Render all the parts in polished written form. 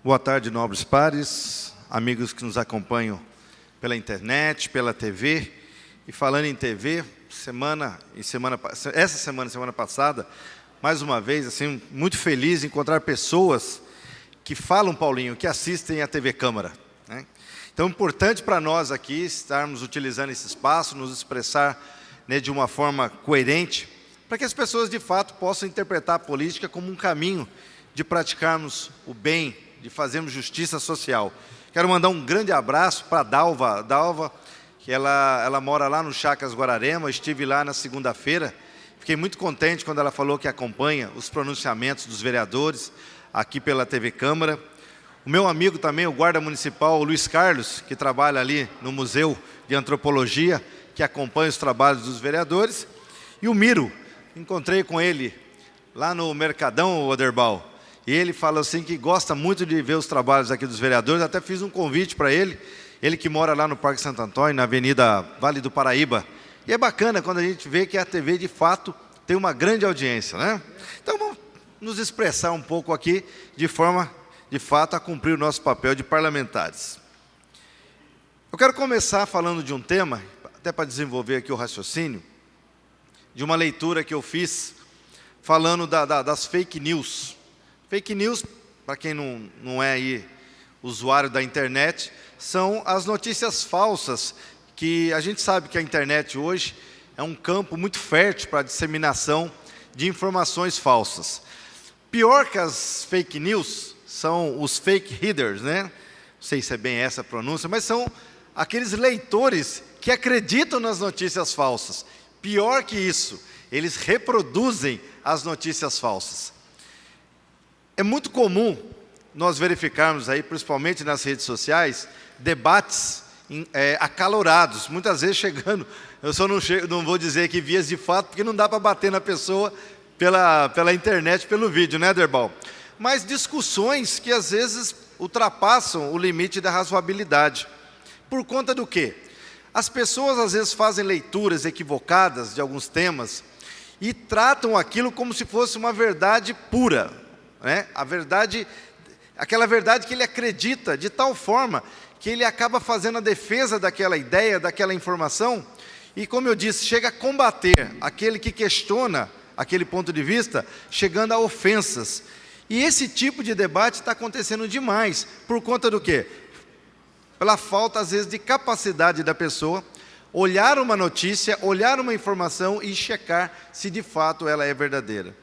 Boa tarde, nobres pares, amigos que nos acompanham pela internet, pela TV. E falando em TV, essa semana passada, mais uma vez, assim, muito feliz de encontrar pessoas que falam, Paulinho, que assistem a TV Câmara, né? Então, é importante para nós aqui estarmos utilizando esse espaço, nos expressar, né, de uma forma coerente, para que as pessoas, de fato, possam interpretar a política como um caminho de praticarmos o bem, de fazermos justiça social. Quero mandar um grande abraço para a Dalva, que ela mora lá no Chacras Guararema. Eu estive lá na segunda-feira. Fiquei muito contente quando ela falou que acompanha os pronunciamentos dos vereadores aqui pela TV Câmara. O meu amigo também, o guarda municipal, o Luiz Carlos, que trabalha ali no Museu de Antropologia, que acompanha os trabalhos dos vereadores. E o Miro, encontrei com ele lá no Mercadão, Oderbal. E ele fala assim que gosta muito de ver os trabalhos aqui dos vereadores. Até fiz um convite para ele que mora lá no Parque Santo Antônio, na Avenida Vale do Paraíba. E é bacana quando a gente vê que a TV, de fato, tem uma grande audiência, né? Então, vamos nos expressar um pouco aqui, de forma, de fato, a cumprir o nosso papel de parlamentares. Eu quero começar falando de um tema, até para desenvolver aqui o raciocínio, de uma leitura que eu fiz, falando das fake news. Fake news, para quem não é aí usuário da internet, são as notícias falsas, que a gente sabe que a internet hoje é um campo muito fértil para a disseminação de informações falsas. Pior que as fake news são os fake readers, né? Não sei se é bem essa a pronúncia, mas são aqueles leitores que acreditam nas notícias falsas. Pior que isso, eles reproduzem as notícias falsas. É muito comum nós verificarmos aí, principalmente nas redes sociais, debates acalorados, muitas vezes chegando, eu só não vou dizer aqui vias de fato, porque não dá para bater na pessoa pela internet, pelo vídeo, né, Derbal? Mas discussões que às vezes ultrapassam o limite da razoabilidade. Por conta do quê? As pessoas às vezes fazem leituras equivocadas de alguns temas e tratam aquilo como se fosse uma verdade pura, né? A verdade, aquela verdade que ele acredita, de tal forma que ele acaba fazendo a defesa daquela ideia, daquela informação, e, como eu disse, chega a combater aquele que questiona aquele ponto de vista, chegando a ofensas. E esse tipo de debate está acontecendo demais, por conta do quê? Pela falta, às vezes, de capacidade da pessoa olhar uma notícia, olhar uma informação e checar se de fato ela é verdadeira.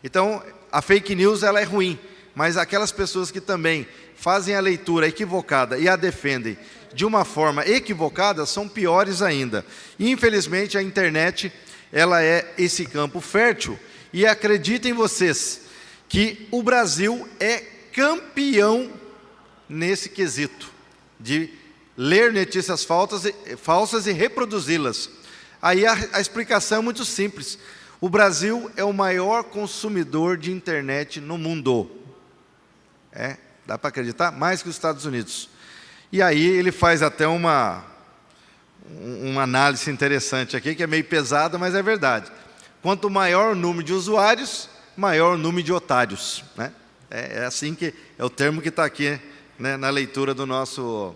Então, a fake news ela é ruim, mas aquelas pessoas que também fazem a leitura equivocada e a defendem de uma forma equivocada são piores ainda. E, infelizmente, a internet ela é esse campo fértil. E acreditem vocês que o Brasil é campeão nesse quesito de ler notícias falsas e reproduzi-las. Aí a explicação é muito simples. O Brasil é o maior consumidor de internet no mundo. Dá para acreditar? Mais que os Estados Unidos. E aí ele faz até uma análise interessante aqui, que é meio pesada, mas é verdade. Quanto maior o número de usuários, maior o número de otários, né? É assim que é o termo que está aqui, né, na leitura do nosso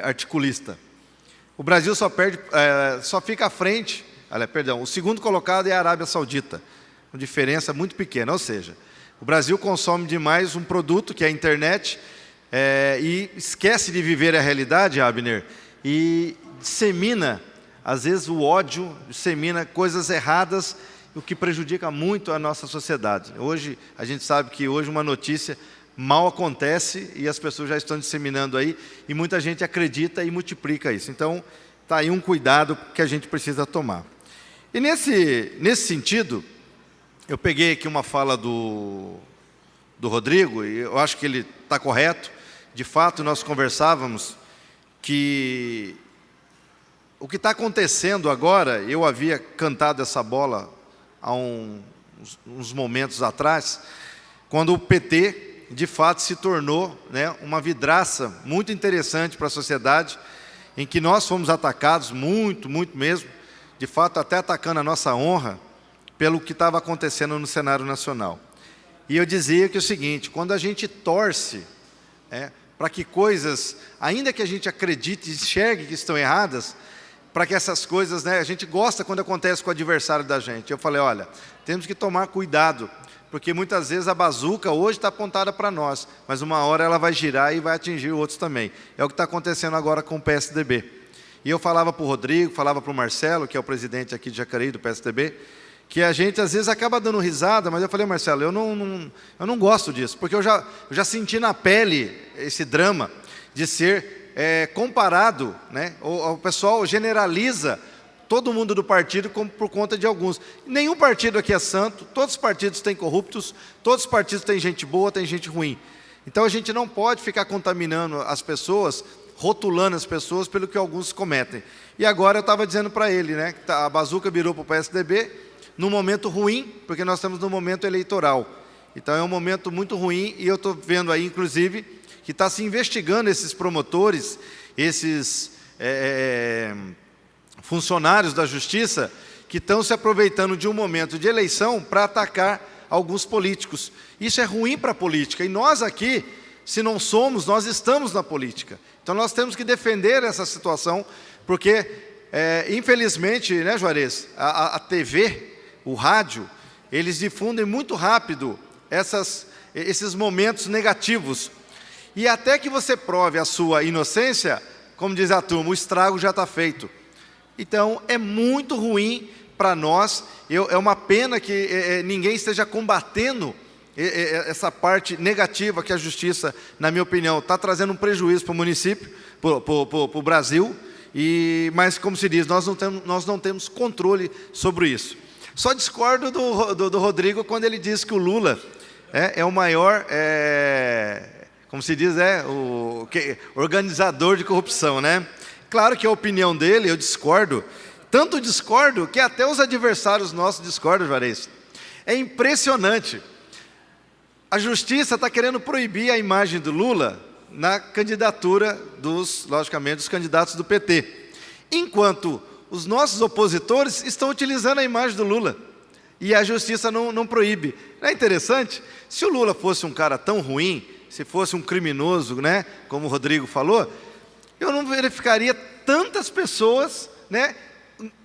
articulista. O Brasil só fica à frente. O segundo colocado é a Arábia Saudita, uma diferença muito pequena. Ou seja, o Brasil consome demais um produto, que é a internet, e esquece de viver a realidade, Abner, e dissemina, às vezes, o ódio, dissemina coisas erradas, o que prejudica muito a nossa sociedade. Hoje, a gente sabe que hoje uma notícia mal acontece e as pessoas já estão disseminando aí, e muita gente acredita e multiplica isso. Então, está aí um cuidado que a gente precisa tomar. E nesse sentido, eu peguei aqui uma fala do Rodrigo, e eu acho que ele está correto. De fato, nós conversávamos que o que está acontecendo agora, eu havia cantado essa bola há uns momentos atrás, quando o PT, de fato, se tornou, né, uma vidraça muito interessante para a sociedade, em que nós fomos atacados, muito mesmo, de fato, até atacando a nossa honra, pelo que estava acontecendo no cenário nacional. E eu dizia que é o seguinte: quando a gente torce para que coisas, ainda que a gente acredite e enxergue que estão erradas, para que essas coisas, a gente gosta quando acontece com o adversário da gente. Eu falei, olha, temos que tomar cuidado, porque muitas vezes a bazuca hoje está apontada para nós, mas uma hora ela vai girar e vai atingir outros também. É o que está acontecendo agora com o PSDB. E eu falava para o Rodrigo, falava para o Marcelo, que é o presidente aqui de Jacareí, do PSDB, que a gente às vezes acaba dando risada, mas eu falei, Marcelo, eu não gosto disso, porque eu já senti na pele esse drama de ser comparado, o pessoal generaliza todo mundo do partido por conta de alguns. Nenhum partido aqui é santo, todos os partidos têm corruptos, todos os partidos têm gente boa, tem gente ruim. Então a gente não pode ficar contaminando as pessoas, rotulando as pessoas pelo que alguns cometem. E agora eu estava dizendo para ele, que a bazuca virou para o PSDB num momento ruim, porque nós estamos num momento eleitoral. Então é um momento muito ruim e eu estou vendo aí, inclusive, que está se investigando esses promotores, esses funcionários da Justiça, que estão se aproveitando de um momento de eleição para atacar alguns políticos. Isso é ruim para a política. E nós aqui, se não somos, nós estamos na política. Então nós temos que defender essa situação, porque, infelizmente, Juarez, a TV, o rádio, eles difundem muito rápido esses momentos negativos. E até que você prove a sua inocência, como diz a turma, o estrago já está feito. Então, é muito ruim para nós, é uma pena que ninguém esteja combatendo essa parte negativa que a Justiça, na minha opinião, está trazendo um prejuízo para o município, para o Brasil, mas, como se diz, nós não temos controle sobre isso. Só discordo do Rodrigo quando ele diz que o Lula é o maior... como se diz, o organizador de corrupção, Claro que a opinião dele, eu discordo, tanto discordo que até os adversários nossos discordam, Juarez. É impressionante. A Justiça está querendo proibir a imagem do Lula na candidatura logicamente, dos candidatos do PT, enquanto os nossos opositores estão utilizando a imagem do Lula, e a Justiça não proíbe. Não é interessante? Se o Lula fosse um cara tão ruim, se fosse um criminoso, como o Rodrigo falou, eu não verificaria tantas pessoas,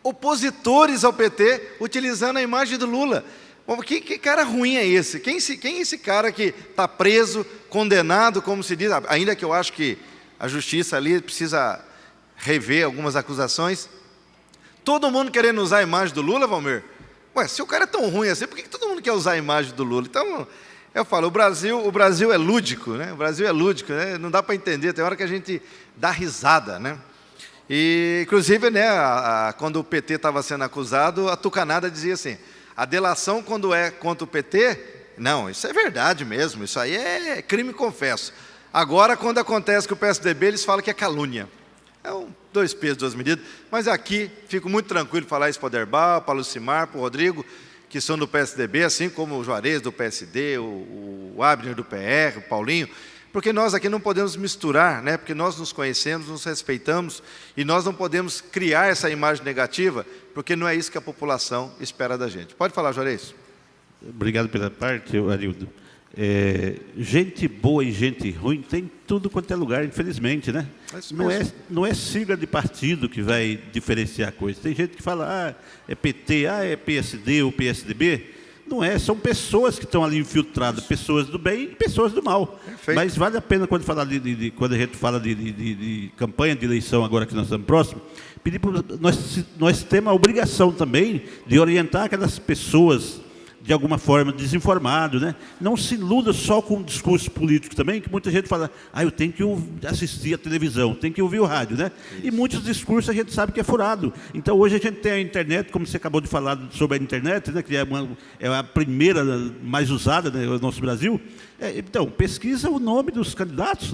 opositores ao PT, utilizando a imagem do Lula. Bom, que cara ruim é esse? Quem é esse cara que está preso, condenado, como se diz, ainda que eu acho que a Justiça ali precisa rever algumas acusações. Todo mundo querendo usar a imagem do Lula, Valmir? Ué, se o cara é tão ruim assim, por que todo mundo quer usar a imagem do Lula? Então... eu falo, o Brasil é lúdico, O Brasil é lúdico, Não dá para entender, tem hora que a gente dá risada, E, inclusive, quando o PT estava sendo acusado, a tucanada dizia assim, a delação quando é contra o PT, não, isso é verdade mesmo, isso aí é crime confesso. Agora, quando acontece com o PSDB, eles falam que é calúnia. É dois pesos, duas medidas, mas aqui, fico muito tranquilo de falar isso para o Aderbal, para o Lucimar, para o Rodrigo, que são do PSDB, assim como o Juarez do PSD, o Abner do PR, o Paulinho, porque nós aqui não podemos misturar, porque nós nos conhecemos, nos respeitamos, e nós não podemos criar essa imagem negativa, porque não é isso que a população espera da gente. Pode falar, Juarez. Obrigado pela parte, Arildo. Gente boa e gente ruim tem tudo quanto é lugar, infelizmente, Não é sigla de partido que vai diferenciar a coisa. Tem gente que fala, é PT, é PSD ou PSDB. Não é, são pessoas que estão ali infiltradas, pessoas do bem e pessoas do mal. Perfeito. Mas vale a pena, quando a gente fala de campanha de eleição, agora que nós estamos próximos, pedir para nós temos a obrigação também de orientar aquelas pessoas de alguma forma desinformado, Não se iluda só com o discurso político também, que muita gente fala, eu tenho que assistir a televisão, tenho que ouvir o rádio, E muitos discursos a gente sabe que é furado. Então hoje a gente tem a internet, como você acabou de falar sobre a internet, que é a primeira mais usada no nosso Brasil. Então, pesquisa o nome dos candidatos,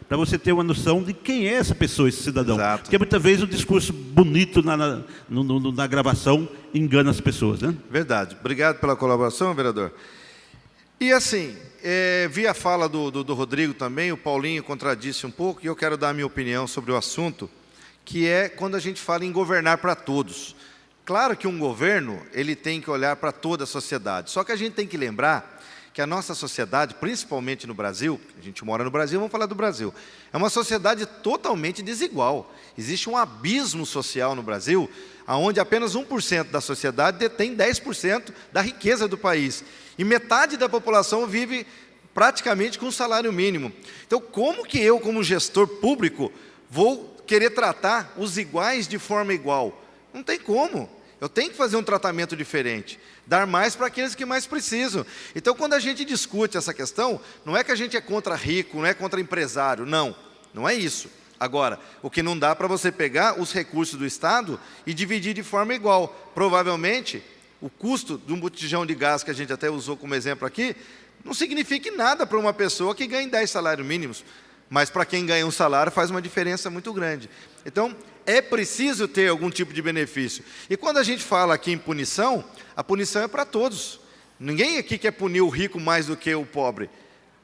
para você ter uma noção de quem é essa pessoa, esse cidadão. Exato. Porque muitas vezes o discurso bonito na gravação engana as pessoas, Verdade. Obrigado pela colaboração, vereador. E assim, vi a fala do Rodrigo também, o Paulinho contradisse um pouco, e eu quero dar a minha opinião sobre o assunto, que é quando a gente fala em governar para todos. Claro que um governo, ele tem que olhar para toda a sociedade, só que a gente tem que lembrar que que a nossa sociedade, principalmente no Brasil, a gente mora no Brasil, vamos falar do Brasil, é uma sociedade totalmente desigual. Existe um abismo social no Brasil, onde apenas 1% da sociedade detém 10% da riqueza do país. E metade da população vive praticamente com um salário mínimo. Então, como que eu, como gestor público, vou querer tratar os iguais de forma igual? Não tem como. Eu tenho que fazer um tratamento diferente, dar mais para aqueles que mais precisam. Então, quando a gente discute essa questão, não é que a gente é contra rico, não é contra empresário, não, não é isso. Agora, o que não dá para você pegar os recursos do Estado e dividir de forma igual. Provavelmente, o custo de um botijão de gás, que a gente até usou como exemplo aqui, não significa nada para uma pessoa que ganha 10 salários mínimos, mas para quem ganha um salário faz uma diferença muito grande. Então, é preciso ter algum tipo de benefício. E quando a gente fala aqui em punição, a punição é para todos. Ninguém aqui quer punir o rico mais do que o pobre.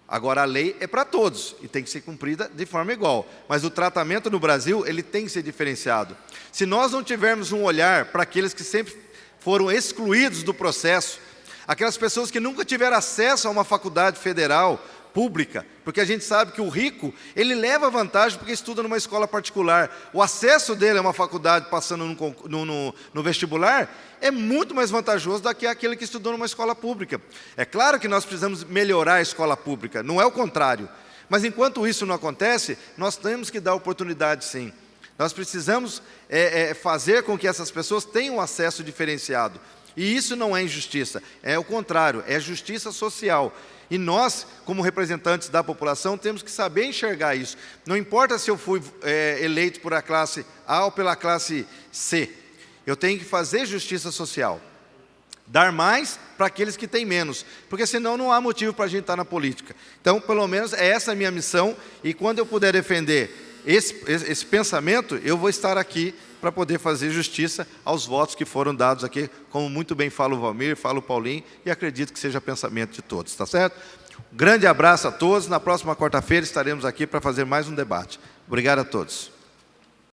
Agora, a lei é para todos e tem que ser cumprida de forma igual. Mas o tratamento no Brasil, ele tem que ser diferenciado. Se nós não tivermos um olhar para aqueles que sempre foram excluídos do processo, aquelas pessoas que nunca tiveram acesso a uma faculdade federal, pública, porque a gente sabe que o rico, ele leva vantagem porque estuda numa escola particular. O acesso dele a uma faculdade passando no vestibular é muito mais vantajoso do que aquele que estudou numa escola pública. É claro que nós precisamos melhorar a escola pública, não é o contrário. Mas enquanto isso não acontece, nós temos que dar oportunidade sim. Nós precisamos fazer com que essas pessoas tenham acesso diferenciado. E isso não é injustiça, é o contrário, é justiça social. E nós, como representantes da população, temos que saber enxergar isso. Não importa se eu fui eleito por a classe A ou pela classe C. Eu tenho que fazer justiça social. Dar mais para aqueles que têm menos. Porque senão não há motivo para a gente estar na política. Então, pelo menos, é essa a minha missão. E quando eu puder defender esse pensamento, eu vou estar aqui para poder fazer justiça aos votos que foram dados aqui, como muito bem fala o Valmir, fala o Paulinho, e acredito que seja pensamento de todos, está certo? Um grande abraço a todos, na próxima quarta-feira estaremos aqui para fazer mais um debate. Obrigado a todos.